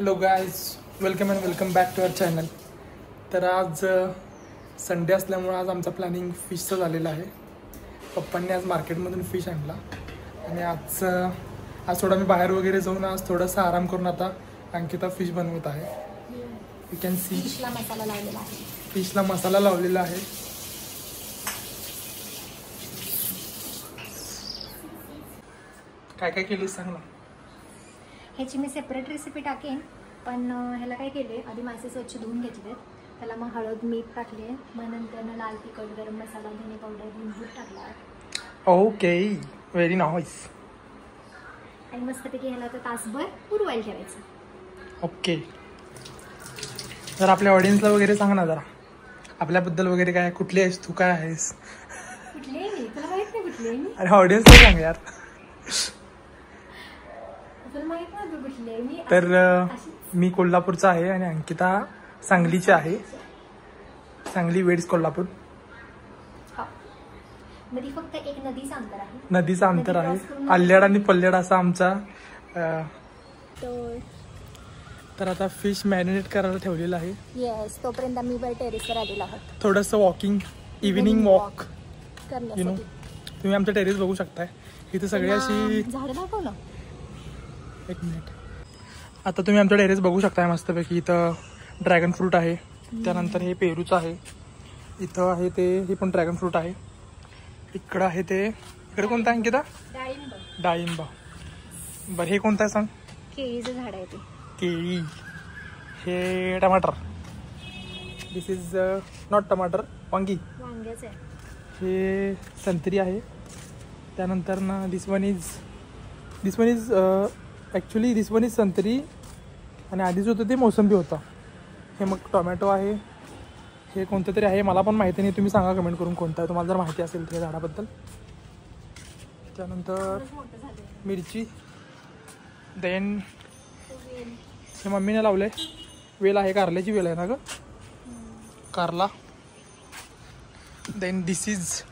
Hello guys, welcome and welcome back to our channel. तर आज Sunday असल्यामुळं आज आमचा प्लॅनिंग फिशचं झालेलं आहे. पप्पांनी आज मार्केटमधून फिश आणला आणि आज थोडा मी बाहेर वगैरे जाऊन आज थोडासा आराम करून आता अंकिता फिश बनवत आहे. यू कॅन सी फिशला मसाला लावलेला आहे. काय काय केली सांग ना. ह्याची मी सेपरेट रेसिपी टाकेन, पण ह्याला काय केले, आधी मासे स्वच्छ धुवून घेतले, त्याला मग हळद मीठ टाकले, मग नंतर लाल तिखट गरम मसाला धने पावडर दूध टाकला. Okay, very nice. आणि मस्तपैकी ह्याला तर तासभर पुरवायला ठेवायचं. ओके, तर आपल्या ऑडियन्सला वगैरे सांग ना जरा आपल्याबद्दल वगैरे काय, कुठली आहेस तू, काय आहेस. कुठले मी तुला माहित नाही, कुठले मी. अरे ऑडियन्सला सांग यार. तर मी कोल्हापूरचा आहे आणि अंकिता सांगलीची आहे. सांगली वेड्स कोल्हापूर. फक्त एक नदीचं अंतर आहे. नदीचं अंतर आहे. अल्ल्याड आणि पल्ल्याड असा आमचा. तर आता फिश मॅरिनेट करायला ठेवलेला आहे. येस, तोपर्यंत आम्ही टेरेसवर आलेलो आहोत. थोडंसं वॉकिंग, इव्हिनिंग वॉक करण्यासाठी. यु नो, तुम्ही आमचं टेरेस बघू शकताय. इथे सगळी अशी झाडं दाखव ना. एक मिनिट. आता तुम्ही आमचं टेरेस बघू शकताय मस्तपैकी. इथं ड्रॅगन फ्रूट आहे, त्यानंतर हे पेरूचं आहे, इथं आहे ते हे पण ड्रॅगन फ्रूट आहे, इकडं आहे ते, इकडे कोणतं आहे अंकिता? डाळिंब. बरं, हे कोणतं आहे सांग? केळीचं झाड आहे ते. केळी. हे टमाटर. दिस इज नॉट टमाटर, वांगी. वांग्याचं आहे. हे संत्री आहे. त्यानंतर ना this one is actually this one is संत्री आणि आधीच होतं ते मोसंबी होता. हे मग टोमॅटो आहे. हे कोणतं तरी आहे, मला पण माहिती नाही, तुम्ही सांगा कमेंट करून कोणतं आहे तुम्हाला जर माहिती असेल त्या झाडाबद्दल. त्यानंतर मिरची. देन हे मम्मीने लावलं आहे. वेल आहे, कारल्याची वेल आहे ना ग, कारला. देन दिस इज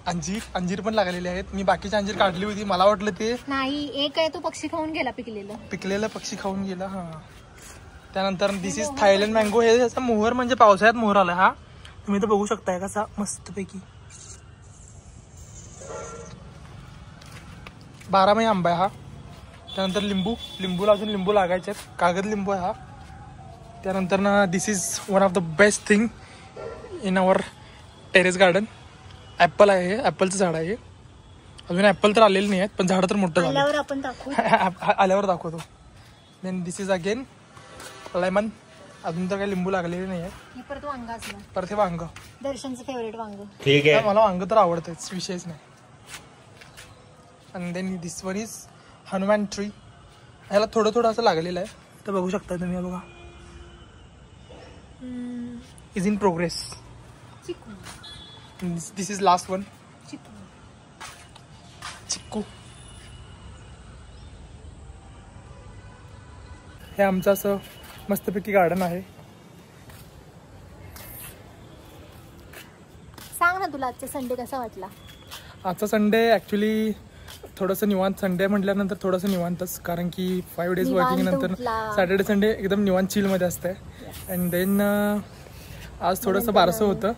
अंजीर पण लागलेले आहेत. मी बाकीची अंजीर काढली होती, मला वाटलं ते नाही, एक आहे तो पक्षी खाऊन गेला, पिकलेला पक्षी खाऊन गेला. हा. त्यानंतर दिस इज थायलंड मँगो. हे त्याचा मोहर, म्हणजे पावसाळ्यात मोहर आला हा. तुम्ही तर बघू शकताय कसा मस्तपैकी 12 महिने आंबा आहे हा. त्यानंतर लिंबूला अजून लिंबू लागायचे आहेत, कागद लिंबू आहे हा. त्यानंतर ना this is one of the best thing in our terrace garden. Apple आहे, हे ॲपलचं झाड आहे. अजून ॲपल तर आलेले नाही आहेत, पण झाड तर मोठं झालं. आल्यावर दाखवतो. Then this is again lemon. अजून तर काही लिंबू लागलेले नाही आहेत. परत हे वांग, दर्शनचं फेवरेट वांग. ठीक आहे, मला वांग तर आवडतंच, विषयच नाही. आणि then this one is Hanuman tree. ह्याला थोडं थोडं असं लागलेलं आहे, तर बघू शकता तुम्ही. बघा, is in progress. This is last one, chikoo. हे आमचं असं मस्तपैकी गार्डन आहे. सांग ना, तुला आजचा संडे कसा वाटला? आजचा संडे ॲक्च्युली थोडंसं निवांत. संडे म्हटल्यानंतर थोडंसं निवांतच, कारण की 5 days वर्किंग नंतर सॅटर्डे संडे एकदम निवांत चिलमध्ये असतंय. अँड देन आज थोडंसं बारसं होतं,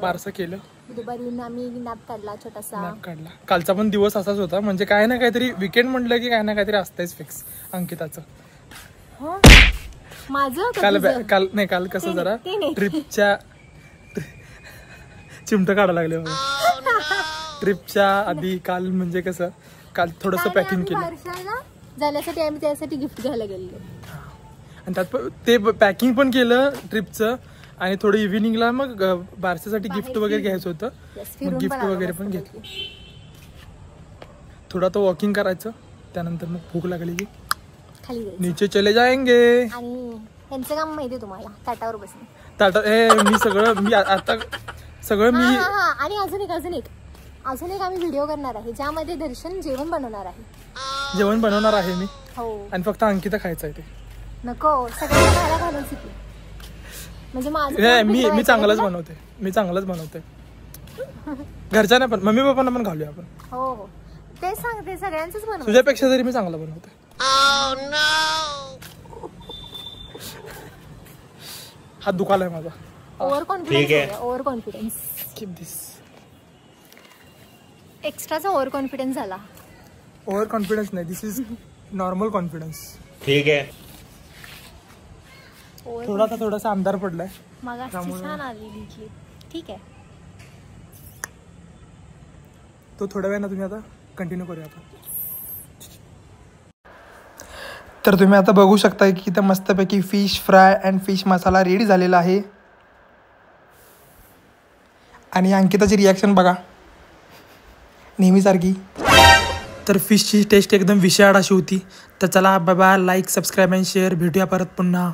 बारसं केलं. दुपारी आम्ही नॅप काढला, छोटासा नॅप काढला. कालचा पण दिवस असाच होता, म्हणजे काय ना काहीतरी विकेंड म्हटलं की काय ना काहीतरी असतंच फिक्स अंकिताचं. काल कसं जरा ट्रिपच्या चिमटं काढायला लागले. ट्रिपच्या आधी काल म्हणजे कसं, काल थोडंसं पॅकिंग केलं झाल्यासाठी आम्ही त्यासाठी गिफ्ट घ्यायला गेलो, आणि त्यात ते पॅकिंग पण केलं ट्रिपचं. आणि थोडं इव्हिनिंगला मग बारशासाठी गिफ्ट वगैरे घ्यायचं होतं, मग गिफ्ट वगैरे पण घेतलं. थोडा तो वॉकिंग करायचं, त्यानंतर मग भूक लागली की खाली नीचे चले जाएंगे. आणि त्यांचं काम माहिती तुम्हाला, ताटावर बसणे. मी आता सगळं मी. आणि अजून एक आम्ही व्हिडिओ करणार आहे, ज्यामध्ये दर्शन जेवण बनवणार आहे. मी हो. आणि फक्त अंकिता खायचं आहे ते. नको, सगळ्यांना घालून शिकली. म्हणजे मी चांगलंच बनवते. घरच्यांना पण, मम्मी पप्पांना पण घालूया आपण. हो, ते सांगते, सगळ्यांचंच बनवते. तुझ्यापेक्षा तरी मी चांगलं बनवते. हात दुखालाय माझा. Over confidence. Over confidence. Keep this. एक्स्ट्राचा ओव्हर कॉन्फिडन्स झाला. ओव्हर कॉन्फिडन्स नाही, दिस इज नॉर्मल कॉन्फिडन्स. ठीक आहे. थोडासा आमदार पडलाय. मागाशी छान आलेली क्लिप. ठीक आहे. तो थोड्या वेळानं तुम्ही आता कंटिन्यू करूया आता. तर तुम्ही आता बघू शकता की इथं मस्तपैकी fish fry and fish masala ready झालेला आहे. आणि अंकिताची रिॲक्शन बघा नेहमीसारखी. तर फिशची टेस्ट एकदम विषयाड अशी होती. तर चला बाबा, लाईक सबस्क्राईब अँड शेअर. भेटूया परत पुन्हा.